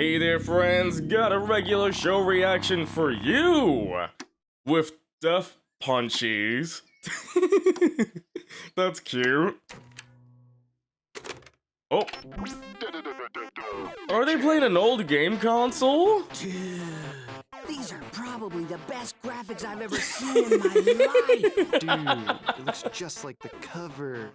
Hey there, friends, got a regular show reaction for you with Death Punchies. That's cute. Oh. Are they playing an old game console? Dude, these are probably the best graphics I've ever seen in my life. Dude, it looks just like the cover.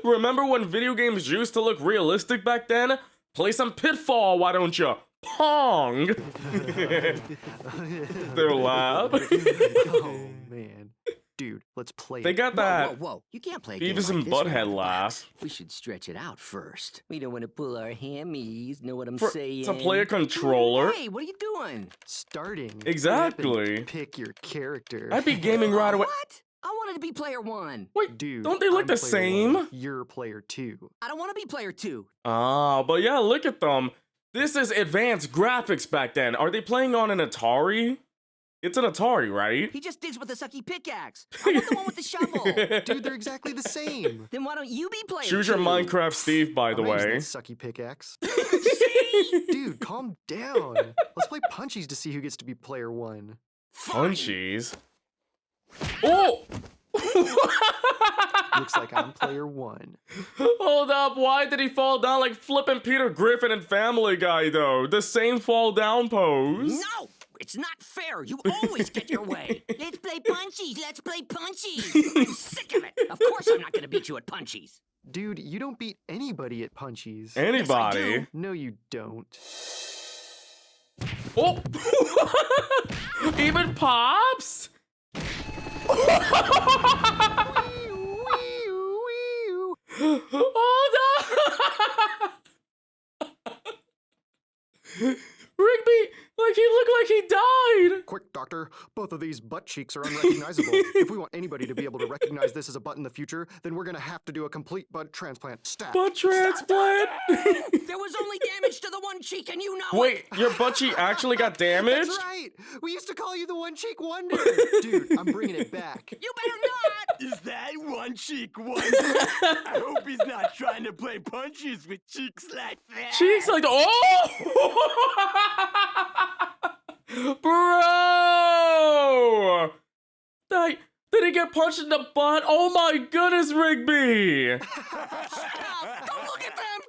Remember when video games used to look realistic back then? Play some Pitfall, why don't you? Pong! Their lab. Oh, man. Dude, let's play They it. got that Whoa. You can't play a game Beavis like and this Butthead with laugh. We should stretch it out first. We don't want to pull our hammies, know what I'm To saying? play a controller? Hey, what are you doing? Starting. Exactly. Pick your character. I'd be gaming right away. What? I wanted to be player 1. Wait, Dude, don't they look I'm the player same? 1, you're player 2. I don't want to be player 2. Ah, but yeah, look at them. This is advanced graphics back then. Are they playing on an Atari? It's an Atari, right? He just digs with a sucky pickaxe. I want the one with the shovel. Dude, they're exactly the same. Then why don't you be player 2? Choose your Minecraft Steve, by the I'm using way. that sucky pickaxe. Dude, calm down. Let's play Punchies to see who gets to be player 1. Punchies. Oh! Looks like I'm player 1. Hold up, why did he fall down like flippin' Peter Griffin and Family Guy, though? The same fall down pose. No! It's not fair. You always get your way. Let's play Punchies. Let's play Punchies. I'm sick of it. Of course I'm not going to beat you at Punchies. Dude, you don't beat anybody at Punchies. Anybody? Yes, I do. No, you don't. Oh! Even Pops? Hold on! Rigby, like he looked like he died! Quick, doctor. Both of these butt cheeks are unrecognizable. If we want anybody to be able to recognize this as a butt in the future, then we're gonna have to do a complete butt transplant. Stat. Butt transplant? There was only damage to the one cheek, and you know Wait, your butt cheek actually got damaged? That's right. We used to call you the one cheek wonder. Dude, I'm bringing it back. You better not! Is that one cheek wonder? I hope he's not trying to play punches with cheeks like that. Cheeks like, oh! Bro! Did he get punched in the butt? Oh my goodness, Rigby! Stop! Don't look at them!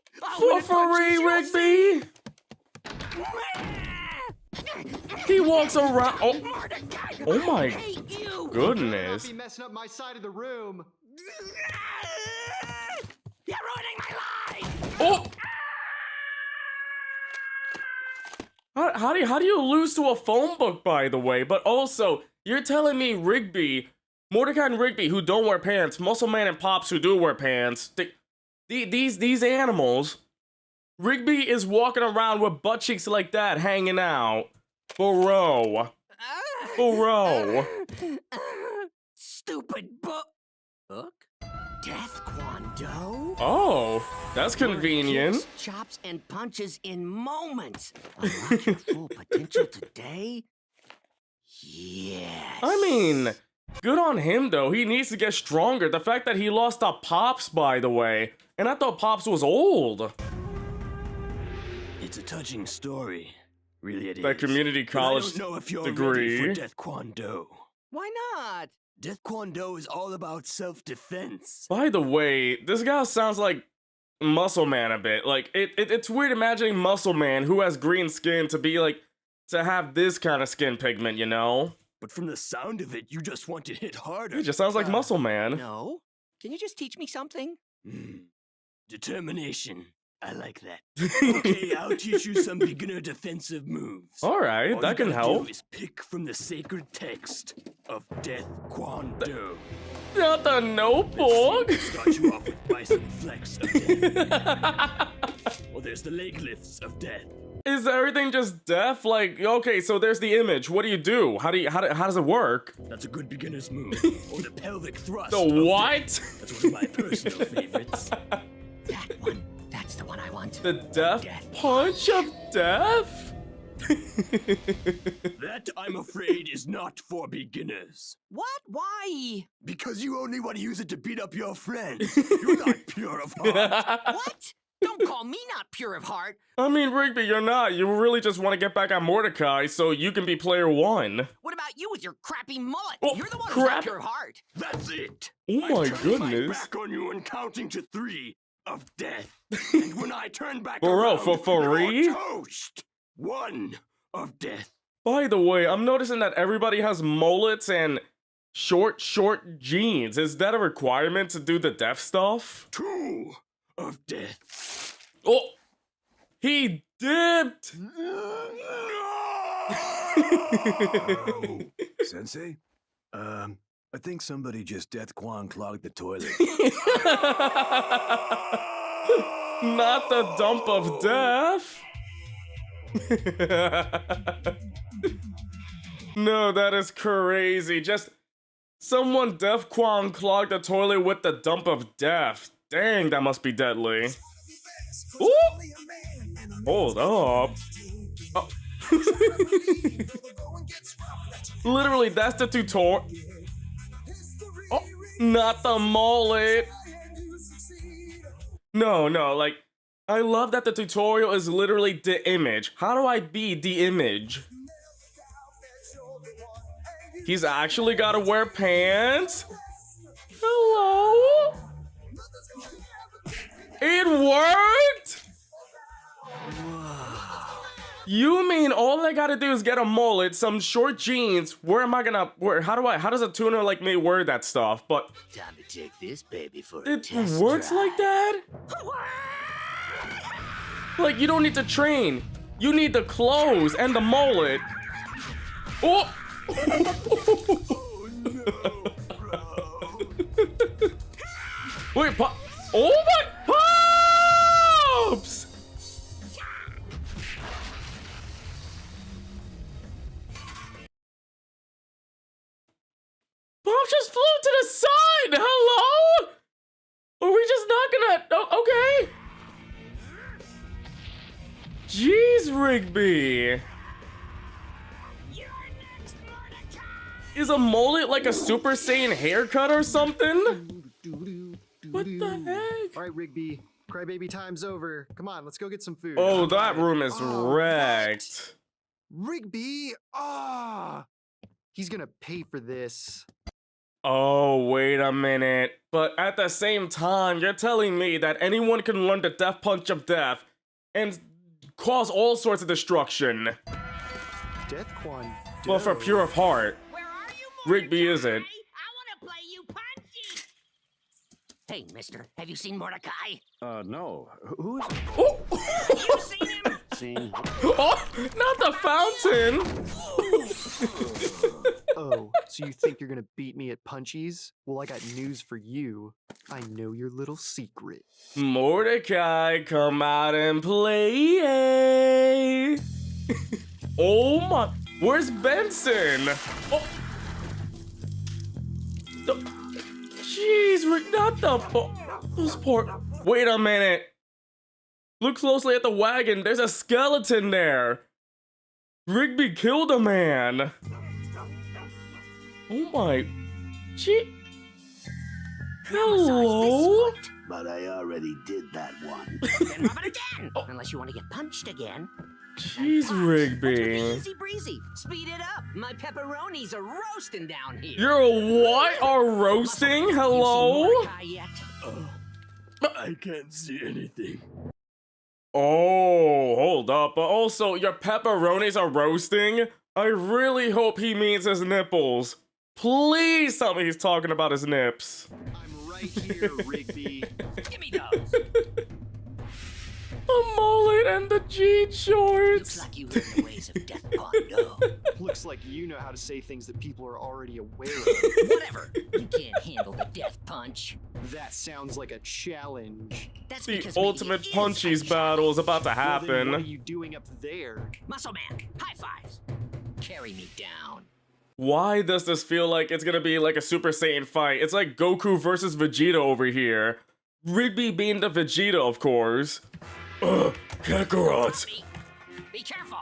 For Rigby! He walks around. Oh, oh my hate you! goodness. Be messing up my side of the room. You're ruining my life! Oh! How do you lose to a phone book, by the way? But also, you're telling me Rigby, Mordecai and Rigby, who don't wear pants, Muscle Man and Pops, who do wear pants, these animals, Rigby is walking around with butt cheeks like that, hanging out. Bro. Bro. Stupid book. Death Kwando? Oh, that's convenient. Kicks, chops, and punches in moments. Unlock your full potential today? Yes. I mean, good on him, though. He needs to get stronger. The fact that he lost to Pops, by the way. And I thought Pops was old. It's a touching story. Really it is. That community college But I don't know if you're degree. ready for Death Kwando. Why not? Death Kwando is all about self-defense. By the way, this guy sounds like Muscle Man a bit. Like, it's weird imagining Muscle Man, who has green skin, to be like, to have this kind of skin pigment, you know? But from the sound of it, you just want to hit harder. It just sounds like Muscle Man. No. Can you just teach me something? Determination. I like that. Okay, I'll teach you some beginner defensive moves. Alright, All that you can gotta help. do is pick from the sacred text of Death Kwando. Not the notebook! Start you off with bicep flex of death. Well, there's the leg lifts of death. Is everything just death? Like, okay, so there's the image. What do you do? How does it work? That's a good beginner's move. Or the pelvic thrust. The of what? Death. That's one of my personal favorites. That one. That's the one I want. The death punch of death? That, I'm afraid, is not for beginners. What? Why? Because you only want to use it to beat up your friends. You're not pure of heart. What? Don't call me not pure of heart. I mean, Rigby, you're not. You really just want to get back at Mordecai so you can be player one. What about you with your crappy mullet? Oh, You're the one who's crap. not pure of heart. That's it. Oh I my turned goodness. my back on you and counting to 3 of death. And when I turn back Bro, around, for free? you're toast. 1 of death. By the way, I'm noticing that everybody has mullets and short jeans. Is that a requirement to do the death stuff? 2 of death. Oh, he dipped. Sensei? I think somebody just Death Quan clogged the toilet. Not the dump of death. No, that is crazy. Just someone Def Quan clogged the toilet with the dump of death. Dang, that must be deadly. Ooh. Hold up. Oh. Literally, that's the tutorial. Oh, not the mullet. No, like, I love that the tutorial is literally the image. How do I be the image? He's actually gotta wear pants. Hello? It worked? You mean all I gotta do is get a mullet, some short jeans? Where am I gonna wear? How does a tuner like me wear that stuff? But Time to take this baby for a it test works drive. like that? Like, you don't need to train. You need the clothes and the mullet. Oh! Wait, oh my Pops! Pops just flew to the side! Hello? Are we just not gonna... Oh, okay. Jeez, Rigby. Is a mullet like a Super Saiyan haircut or something? What the heck? All right, Rigby. Crybaby time's over. Come on, let's go get some food. Oh, that room is Oh, wrecked. Rigby! He's gonna pay for this. Oh, wait a minute. But at the same time, you're telling me that anyone can learn the Death Punch of Death and cause all sorts of destruction. Death Quan. Well, for pure of heart. Where are you, Rigby Mordecai? isn't. I want to play you Punchies. Hey, mister, have you seen Mordecai? No. Who is it? Oh, You seen him? Seen? oh, not the fountain. Oh, so you think you're gonna beat me at Punchies? Well, I got news for you. I know your little secret. Mordecai, come out and play. Oh my, where's Benson? Oh. Jeez, not the those poor. Wait a minute. Look closely at the wagon. There's a skeleton there. Rigby killed a man. Oh my. Gee. Hello? But I already did that one. Then rub it again. Unless you want to get punched again. Jeez, Punch. Rigby. Easy breezy. Speed it up. My pepperonis are roasting down here. You're what? Are roasting? Hello? You seen Mordecai yet? I can't see anything. Oh, hold up. But also, your pepperonis are roasting? I really hope he means his nipples. Please tell me he's talking about his nips. I'm right here, Rigby. Give me those. The mullet and the jean shorts. Looks like you learned the ways of Death Pondo. Looks like you know how to say things that people are already aware of. Whatever. You can't handle the Death Punch. That sounds like a challenge. That's The because ultimate Rigby is Punchies a battle is about to Well, then what are happen. you doing up there? Muscle man, high fives. Carry me down. Why does this feel like it's gonna be like a Super Saiyan fight? It's like Goku versus Vegeta over here. Rigby being the Vegeta, of course. Kakarot. Be careful.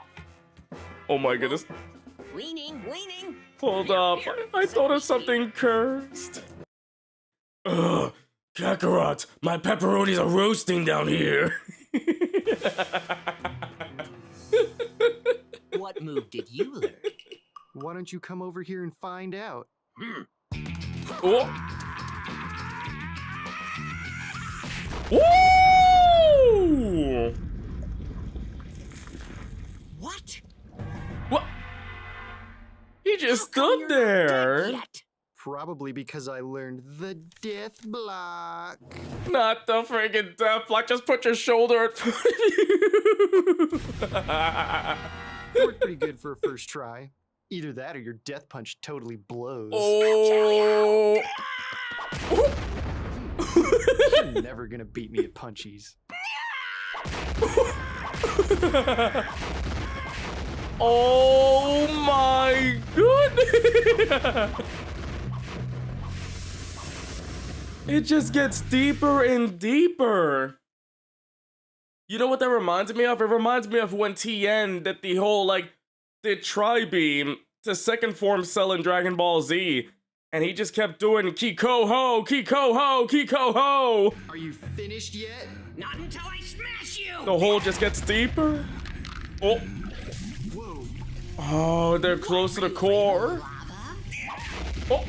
Oh my goodness. Leaning. Hold Here, up. here. I thought of something cursed. Kakarot, my pepperonis are roasting down here. What move did you learn? Why don't you come over here and find out? Oh. Woo! What? What? He just How come stood you're not dead there. yet? Probably because I learned the death block. Not the friggin' death block. Just put your shoulder in front of you. Worked pretty good for a first try. Either that or your death punch totally blows. Oh. You're never gonna beat me at Punchies. Oh my goodness! It just gets deeper and deeper. You know what that reminds me of? It reminds me of when Tien did the whole, like, the Tri-Beam to second form cell in Dragon Ball Z. And he just kept doing Kiko Ho, Kiko Ho, Kiko Ho. Are you finished yet? Not until I smash you! The hole just gets deeper. Oh. Whoa. Oh, they're close to the core. Oh.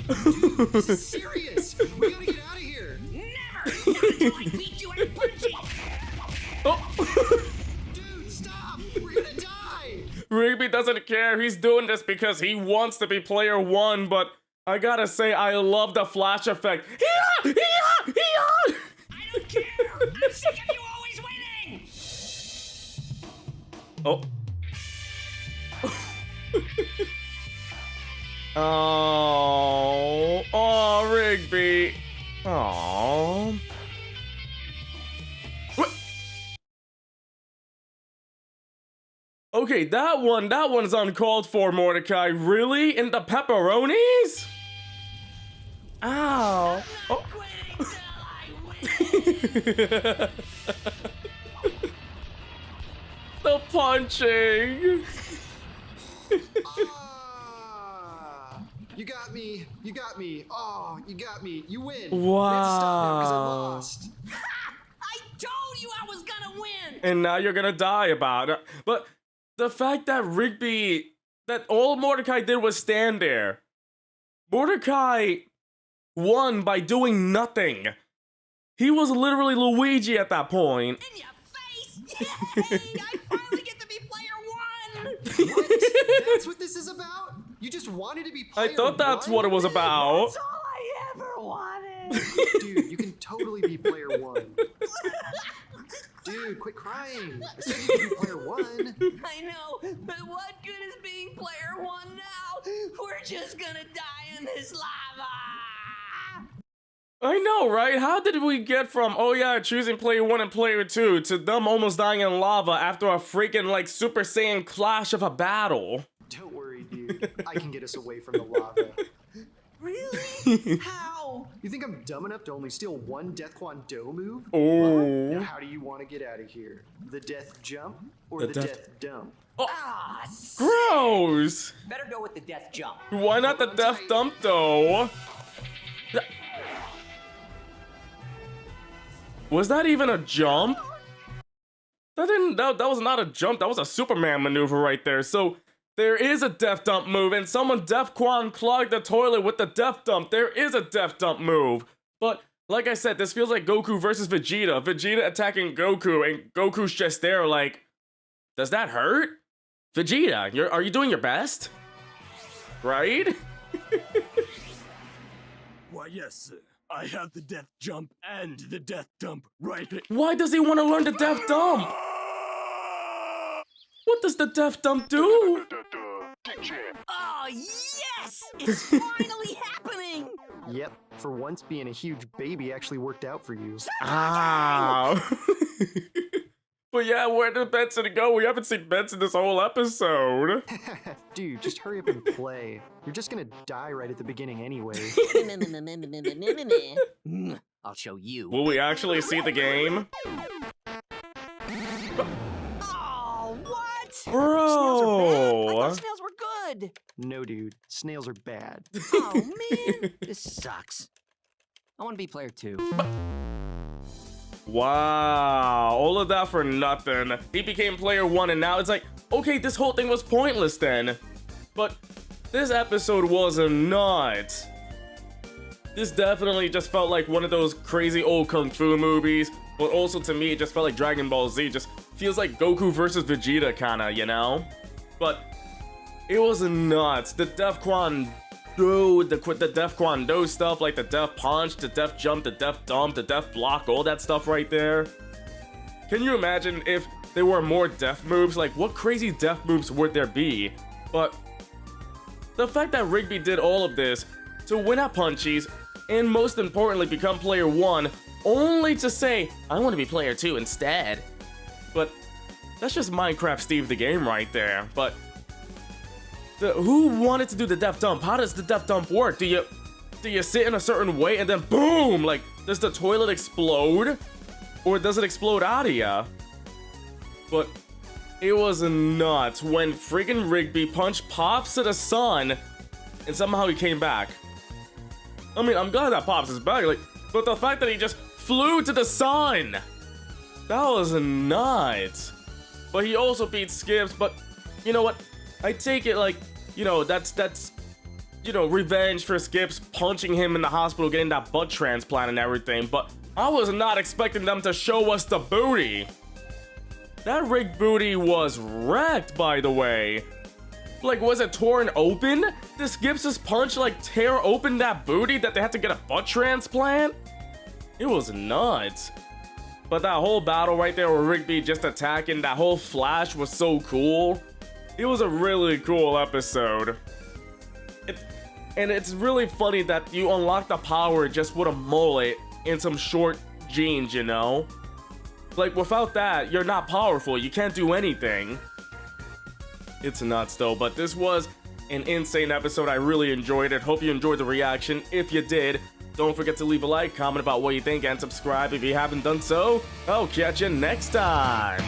This is serious. We gotta get out of here. Never! Not until I beat you at punching! Oh. Dude, stop. We're gonna die. Rigby doesn't care. He's doing this because he wants to be player one, but I gotta say, I love the flash effect. I don't care! I'm sick of you always winning! Oh. Oh. Oh, Rigby. Oh. Okay, that one's uncalled for, Mordecai. Really? In the pepperonis? Ow. Oh. Quitting till I win! The punching. Ah, you got me. You got me. Oh, you got me. You win. Wow. We have to stop now because I lost. I told you I was gonna win! And now you're gonna die about it. But the fact that Rigby, that all Mordecai did was stand there. Mordecai won by doing nothing. He was literally Luigi at that point. In your face! Yay! I finally get to be player one! What? That's what this is about? You just wanted to be player I thought that's what it was about. That's all I ever wanted! Dude, you can totally be player one. Dude, quit crying. I said you could be player one. I know, but what good is being player one now? We're just gonna die in this lava! I know, right? How did we get from, oh yeah, choosing player one and player two, to them almost dying in lava after a freaking, like, Super Saiyan clash of a battle? Don't worry, dude. I can get us away from the lava. Really? How? You think I'm dumb enough to only steal one Death Quan Do move? Now, Oh. how do you want to get out of here? The death jump or The the, death- death dump? Ah, Gross! better go with the death jump. Why not the death dump, though? Was that even a jump? That was not a jump, that was a Superman maneuver right there. So, there is a death dump move, and someone Def Quan clogged the toilet with the death dump. There is a death dump move. But, like I said, this feels like Goku versus Vegeta. Vegeta attacking Goku, and Goku's just there like, does that hurt? Vegeta, are you doing your best? Right? Why, yes, sir. I have the death jump and the death dump right here. Why does he want to learn the death dump? What does the death dump do? Oh, yes! It's finally happening! Yep, for once being a huge baby actually worked out for you. Ah. But yeah, where did Benson go? We haven't seen Benson this whole episode. Dude, just hurry up and play. You're just gonna die right at the beginning anyway. I'll show you. Will we actually see the game? Oh, what? Bro. I thought snails were good. No, dude, snails are bad. Oh, man. This sucks. I want to be player 2. Wow, all of that for nothing. He became player 1 and now it's like, okay, this whole thing was pointless then. But this episode was nuts. This definitely just felt like one of those crazy old kung fu movies, but also to me it just felt like Dragon Ball Z. Just feels like Goku versus Vegeta kinda, you know? But it was nuts. The Def Kwon Do, the Def Kwon Do stuff, like the Def Punch, the Def Jump, the Def Dump, the Def Block, all that stuff right there. Can you imagine if there were more Def moves? Like, what crazy Def moves would there be? But the fact that Rigby did all of this to win at Punchies, and most importantly become player 1, only to say, I want to be player 2 instead. But that's just Minecraft Steve the game right there. But who wanted to do the Def Dump? How does the Def Dump work? Do you sit in a certain way and then boom? Like, does the toilet explode? Or does it explode out of ya? But it was nuts when friggin' Rigby Punch pops to the sun and somehow he came back. I mean, I'm glad that Pops is back, like, but the fact that he just flew to the sun, that was nuts. But he also beat Skips, but you know what? I take it like, you know, that's you know, revenge for Skips punching him in the hospital, getting that butt transplant and everything, but I was not expecting them to show us the booty. That Rig booty was wrecked, by the way. Like, was it torn open? Did Skips' punch, like, tear open that booty that they had to get a butt transplant? It was nuts. But that whole battle right there with Rigby just attacking, that whole flash was so cool. It was a really cool episode. And it's really funny that you unlock the power just with a mullet and some short jeans, you know? Like, without that, you're not powerful. You can't do anything. It's nuts though, but this was an insane episode. I really enjoyed it. Hope you enjoyed the reaction. If you did, don't forget to leave a like, comment about what you think, and subscribe if you haven't done so. I'll catch you next time.